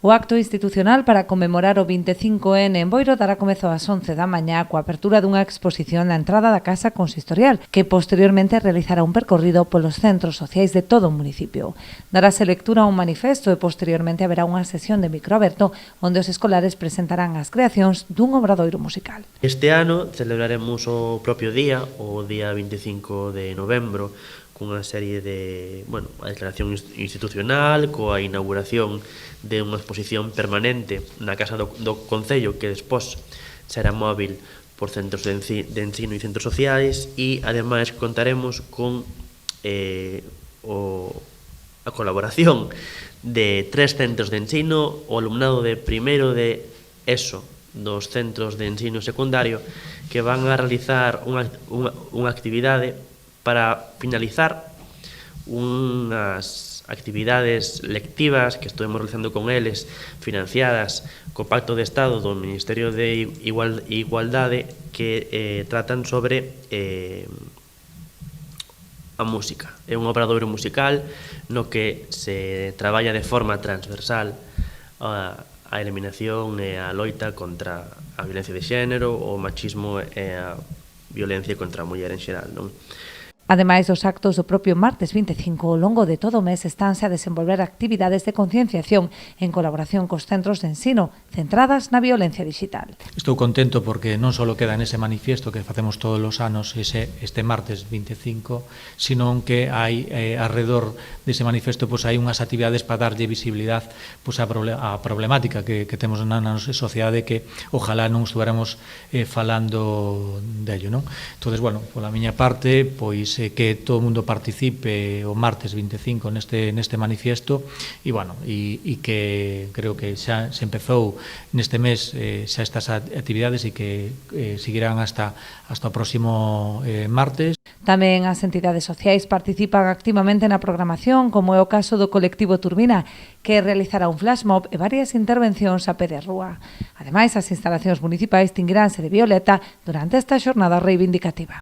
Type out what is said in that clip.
O acto institucional para conmemorar o 25N en Boiro dará comezo ás 11 da mañá coa apertura dunha exposición na entrada da Casa Consistorial, que posteriormente realizará un percorrido polos centros sociais de todo o municipio. Darase lectura a un manifesto e posteriormente haberá unha sesión de microaberto onde os escolares presentarán as creacións dun obradoiro musical. Este ano celebraremos o propio día, o día 25 de novembro, cunha serie de, a declaración institucional, coa inauguración de unha exposición permanente na Casa do Concello que despois será móvil por centros de ensino e centros sociais e, ademais, contaremos con a colaboración de 3 centros de ensino, o alumnado de primeiro de ESO dos centros de ensino secundario que van a realizar unha actividade para finalizar unhas actividades lectivas que estuvemos realizando con eles, financiadas co Pacto de Estado do Ministerio de Igualdade, que tratan sobre a música. É un obradoiro musical no que se traballa de forma transversal a eliminación e a loita contra a violencia de xénero, o machismo e a violencia contra a muller en xeral, non? Ademais dos actos do propio martes 25, ao longo de todo o mes estánse a desenvolver actividades de concienciación en colaboración cos centros de ensino centradas na violencia digital. Estou contento porque non só queda nese manifiesto que facemos todos os anos este martes 25, sino que hai alrededor dese manifesto hai unhas actividades para darlle visibilidade á problemática que temos na nosa sociedade, que ojalá non estuéramos falando dello, non? Entón, pola miña parte, que todo o mundo participe o martes 25 neste manifiesto e que creo que xa se empezou neste mes xa estas actividades e que seguirán hasta o próximo martes. Tamén as entidades sociais participan activamente na programación, como é o caso do colectivo Turbina, que realizará un flash mob e varias intervencións a pé de rúa. Ademais, as instalacións municipais tinguiránse de violeta durante esta xornada reivindicativa.